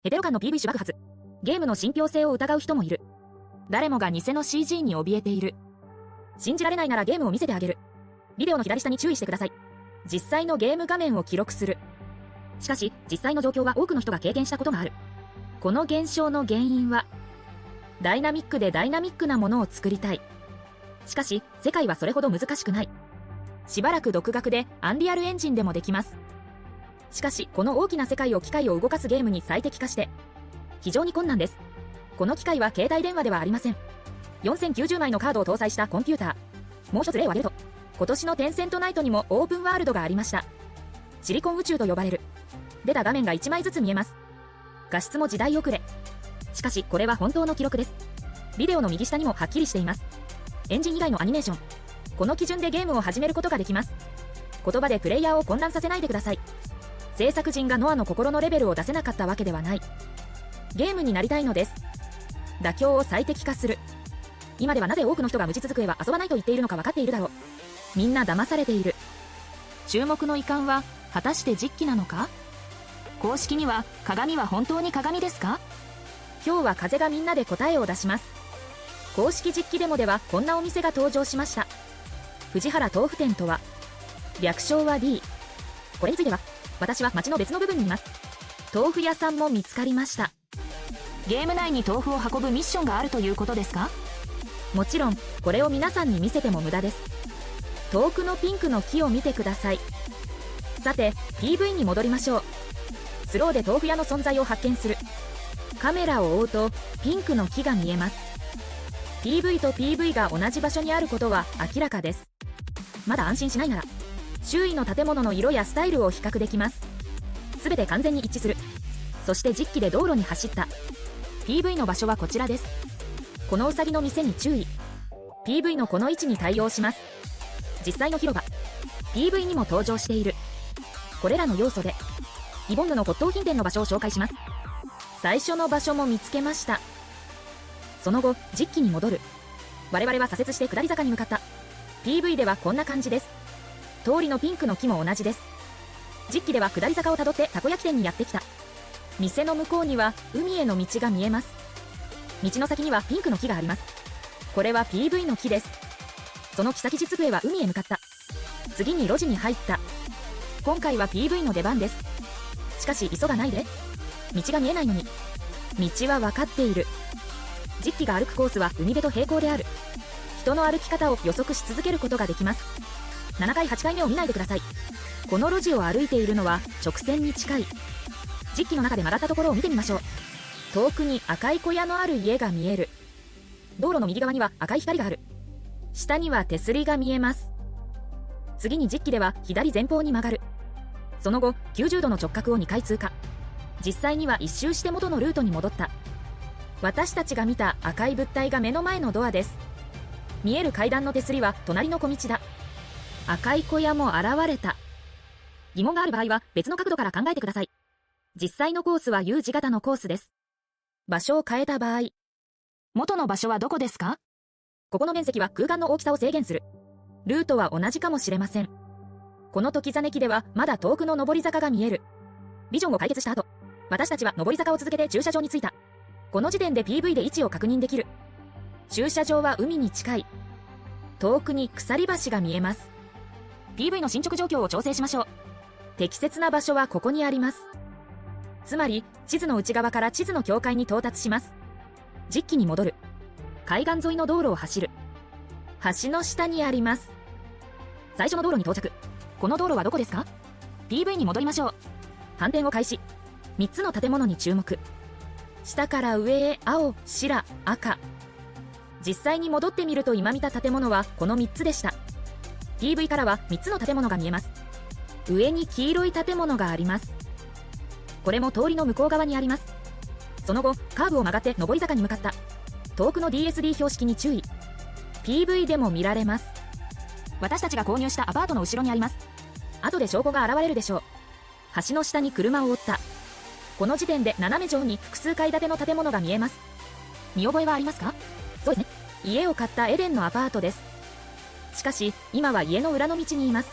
ヘテロ感の PV 種爆発。ゲームの信憑性を疑う人もいる。誰もが偽の CG に怯えている。信じられないならゲームを見せてあげる。ビデオの左下に注意してください。実際のゲーム画面を記録する。しかし、実際の状況は多くの人が経験したことがある。この現象の原因は、ダイナミックでダイナミックなものを作りたい。しかし、世界はそれほど難しくない。しばらく独学でアンリアルエンジンでもできます。しかし、この大きな世界を機械を動かすゲームに最適化して、非常に困難です。この機械は携帯電話ではありません。4090枚のカードを搭載したコンピューター。もう一つ例を挙げると、今年のテンセントナイトにもオープンワールドがありました。シリコン宇宙と呼ばれる。出た画面が1枚ずつ見えます。画質も時代遅れ。しかし、これは本当の記録です。ビデオの右下にもはっきりしています。エンジン以外のアニメーション。この基準でゲームを始めることができます。言葉でプレイヤーを混乱させないでください。制作陣がノアの心のレベルを出せなかったわけではない。ゲームになりたいのです。妥協を最適化する。今ではなぜ多くの人が無実机は遊ばないと言っているのか分かっているだろう。みんな騙されている。注目の遺憾は果たして実機なのか。公式には鏡は本当に鏡ですか。今日は風がみんなで答えを出します。公式実機デモではこんなお店が登場しました。藤原豆腐店とは、略称は D。 これについては私は街の別の部分にいます。豆腐屋さんも見つかりました。ゲーム内に豆腐を運ぶミッションがあるということですか。もちろんこれを皆さんに見せても無駄です。遠くのピンクの木を見てください。さて PV に戻りましょう。スローで豆腐屋の存在を発見する。カメラを追うとピンクの木が見えます。 PV と PV が同じ場所にあることは明らかです。まだ安心しないなら周囲の建物の色やスタイルを比較できます。すべて完全に一致する。そして実機で道路に走った。 PV の場所はこちらです。このウサギの店に注意。 PV のこの位置に対応します。実際の広場 PV にも登場している。これらの要素でイボンヌの骨董品店の場所を紹介します。最初の場所も見つけました。その後実機に戻る。我々は左折して下り坂に向かった。 PV ではこんな感じです。通りのピンクの木も同じです。実機では下り坂をたどってたこ焼き店にやってきた。店の向こうには海への道が見えます。道の先にはピンクの木があります。これは PV の木です。その木先実笛は海へ向かった。次に路地に入った。今回は PV の出番です。しかし急がないで。道が見えないのに。道は分かっている。実機が歩くコースは海辺と平行である。人の歩き方を予測し続けることができます。7回8回目を見ないでください。この路地を歩いているのは直線に近い。実機の中で曲がったところを見てみましょう。遠くに赤い小屋のある家が見える。道路の右側には赤い光がある。下には手すりが見えます。次に実機では左前方に曲がる。その後90度の直角を2回通過。実際には一周して元のルートに戻った。私たちが見た赤い物体が目の前のドアです。見える階段の手すりは隣の小道だ。赤い小屋も現れた。疑問がある場合は別の角度から考えてください。実際のコースは U 字型のコースです。場所を変えた場合、元の場所はどこですか。ここの面積は空間の大きさを制限する。ルートは同じかもしれません。この時ざね機ではまだ遠くの上り坂が見える。ビジョンを解決した後、私たちは上り坂を続けて駐車場に着いた。この時点で PV で位置を確認できる。駐車場は海に近い。遠くに鎖橋が見えます。PV の進捗状況を調整しましょう。適切な場所はここにあります。つまり地図の内側から地図の境界に到達します。実機に戻る。海岸沿いの道路を走る。橋の下にあります。最初の道路に到着。この道路はどこですか。 PV に戻りましょう。反転を開始。3つの建物に注目。下から上へ青、白、赤。実際に戻ってみると今見た建物はこの3つでした。 PV からは3つの建物が見えます。上に黄色い建物があります。これも通りの向こう側にあります。その後カーブを曲がって上り坂に向かった。遠くの DSD 標識に注意。 PV でも見られます。私たちが購入したアパートの後ろにあります。後で証拠が現れるでしょう。橋の下に車を追った。この時点で斜め上に複数階建ての建物が見えます。見覚えはありますか。そうですね。家を買ったエデンのアパートです。しかし今は家の裏の道にいます。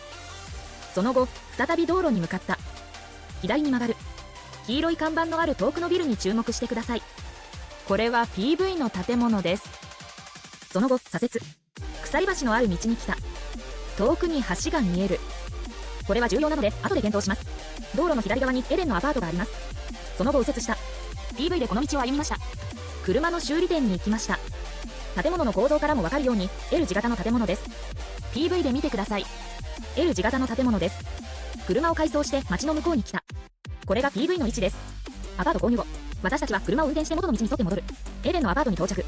その後再び道路に向かった。左に曲がる。黄色い看板のある遠くのビルに注目してください。これは PV の建物です。その後、左折。鎖橋のある道に来た。遠くに橋が見える。これは重要なので、後で検討します。道路の左側にエデンのアパートがあります。その後右折した。PV でこの道を歩みました。車の修理店に行きました。建物の構造からもわかるように L 字型の建物です。PV で見てください。L 字型の建物です。車を改装して街の向こうに来た。これが PV の位置です。アパート購入後、私たちは車を運転して元の道に沿って戻る。エデンのアパートに到着。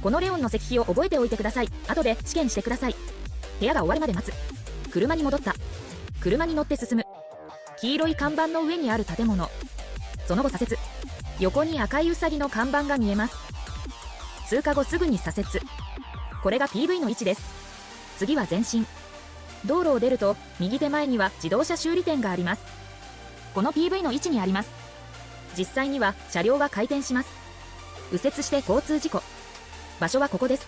このレオンの石碑を覚えておいてください。後で試験してください。部屋が終わるまで待つ。車に戻った。車に乗って進む。黄色い看板の上にある建物。その後左折。横に赤いウサギの看板が見えます。通過後すぐに左折。これが PV の位置です。次は前進。道路を出ると右手前には自動車修理店があります。この PV の位置にあります。実際には車両は回転します。右折して交通事故。場所はここです。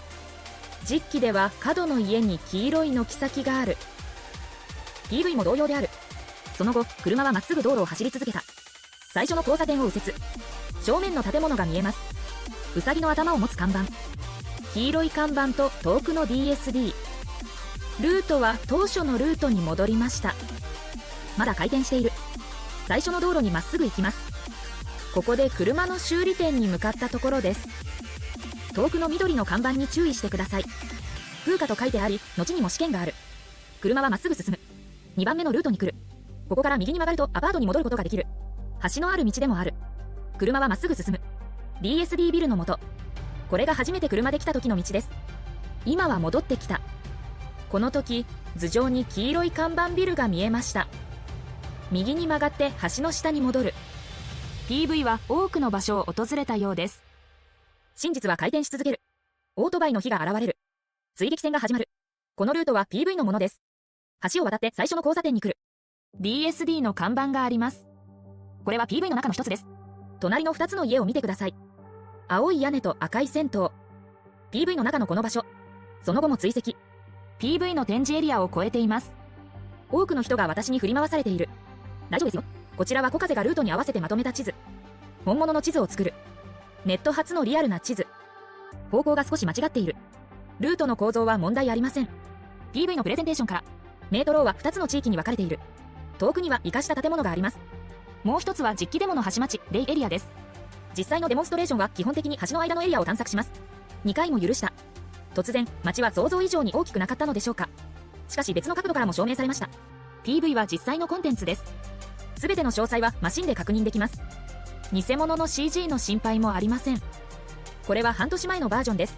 実機では角の家に黄色い軒先がある。PV も同様である。その後、車はまっすぐ道路を走り続けた。最初の交差点を右折。正面の建物が見えます。ウサギの頭を持つ看板。黄色い看板と遠くの DSD。ルートは当初のルートに戻りました。まだ回転している。最初の道路にまっすぐ行きます。ここで車の修理店に向かったところです。遠くの緑の看板に注意してください。風花と書いてあり、後にも試験がある。車はまっすぐ進む。2番目のルートに来る。ここから右に曲がるとアパートに戻ることができる。橋のある道でもある。車はまっすぐ進む。DSD ビルの下。これが初めて車で来た時の道です。今は戻ってきた。この時、頭上に黄色い看板ビルが見えました。右に曲がって橋の下に戻る。PV は多くの場所を訪れたようです。真実は回転し続ける。オートバイの火が現れる。追撃戦が始まる。このルートは PV のものです。橋を渡って最初の交差点に来る。DSD の看板があります。これは PV の中の一つです。隣の2つの家を見てください。青い屋根と赤い銭湯。PV の中のこの場所。その後も追跡。PV の展示エリアを越えています。多くの人が私に振り回されている。大丈夫ですよ。こちらは小風がルートに合わせてまとめた地図。本物の地図を作る。ネット発のリアルな地図。方向が少し間違っている。ルートの構造は問題ありません。PV のプレゼンテーションから、メートローは2つの地域に分かれている。遠くには生かした建物があります。もう一つは実機デモの橋町、レイエリアです。実際のデモンストレーションは基本的に橋の間のエリアを探索します。2回も許した。突然、街は想像以上に大きくなかったのでしょうか。しかし別の角度からも証明されました。PV は実際のコンテンツです。すべての詳細はマシンで確認できます。偽物の CG の心配もありません。これは半年前のバージョンです。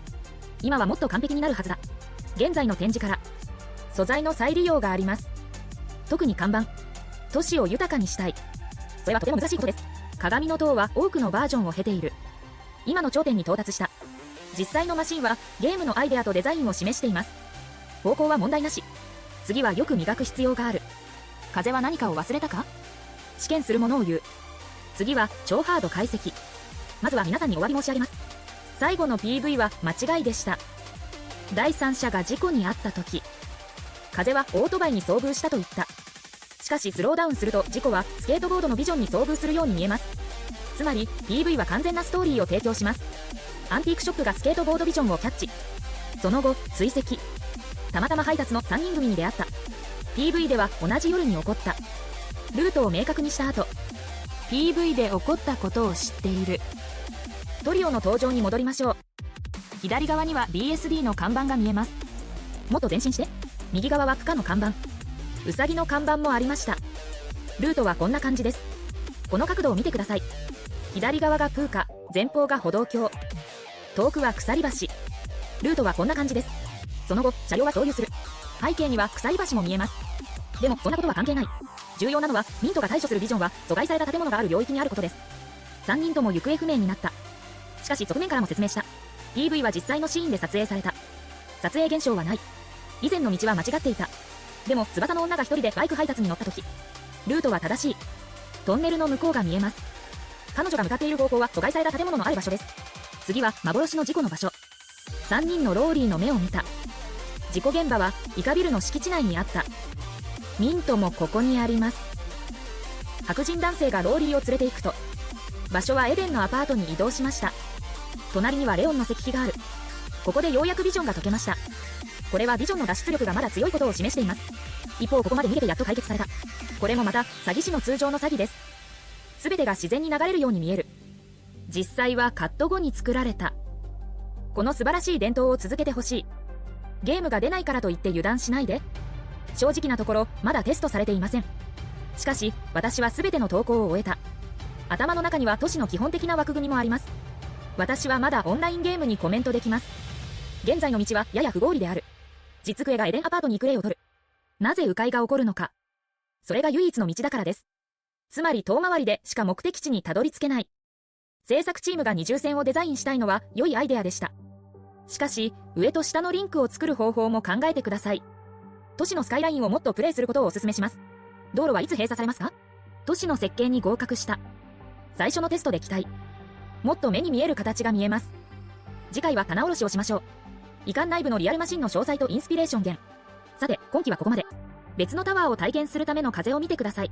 今はもっと完璧になるはずだ。現在の展示から、素材の再利用があります。特に看板。都市を豊かにしたい。それはとても難しいことです。鏡の塔は多くのバージョンを経ている。今の頂点に到達した。実際のマシンはゲームのアイデアとデザインを示しています。方向は問題なし。次はよく磨く必要がある。風は何かを忘れたか？試験するものを言う。次は超ハード解析。まずは皆さんにお詫び申し上げます。最後の PV は間違いでした。第三者が事故に遭った時、風はオートバイに遭遇したと言った。しかしスローダウンすると事故はスケートボードのビジョンに遭遇するように見えます。つまり PV は完全なストーリーを提供します。アンティークショップがスケートボードビジョンをキャッチ。その後追跡。たまたま配達の3人組に出会った。PV では同じ夜に起こった。ルートを明確にした後、PV で起こったことを知っている。トリオの登場に戻りましょう。左側には DSD の看板が見えます。もっと前進して。右側は区間の看板。ウサギの看板もありました。ルートはこんな感じです。この角度を見てください。左側がプーカ、前方が歩道橋。遠くは鎖橋。ルートはこんな感じです。その後、車両は共有する。背景には鎖橋も見えます。でもそんなことは関係ない。重要なのはミントが対処するビジョンは阻害された建物がある領域にあることです。3人とも行方不明になった。しかし側面からも説明した。PV は実際のシーンで撮影された。撮影現象はない。以前の道は間違っていた。でも翼の女が一人でバイク配達に乗った時、ルートは正しい。トンネルの向こうが見えます。彼女が向かっている方向は阻害された建物のある場所です。次は幻の事故の場所。3人のローリーの目を見た。事故現場はイカビルの敷地内にあった。ミントもここにあります。白人男性がローリーを連れて行くと、場所はエデンのアパートに移動しました。隣にはレオンの石碑がある。ここでようやくビジョンが解けました。これはビジョンの脱出力がまだ強いことを示しています。一方ここまで逃げてやっと解決された。これもまた詐欺師の通常の詐欺です。全てが自然に流れるように見える。実際はカット後に作られた。この素晴らしい伝統を続けてほしい。ゲームが出ないからといって油断しないで。正直なところまだテストされていません。しかし私は全ての投稿を終えた。頭の中には都市の基本的な枠組みもあります。私はまだオンラインゲームにコメントできます。現在の道はやや不合理である。実クエがエデンアパートに行く例を取る。なぜ迂回が起こるのか。それが唯一の道だからです。つまり遠回りでしか目的地にたどり着けない。制作チームが二重線をデザインしたいのは良いアイデアでした。しかし上と下のリンクを作る方法も考えてください。都市のスカイラインをもっとプレイすることをお勧めします。道路はいつ閉鎖されますか？都市の設計に合格した。最初のテストで期待。もっと目に見える形が見えます。次回は棚卸しをしましょう。移管内部のリアルマシンの詳細とインスピレーション源。さて今期はここまで。別のタワーを体験するための風を見てください。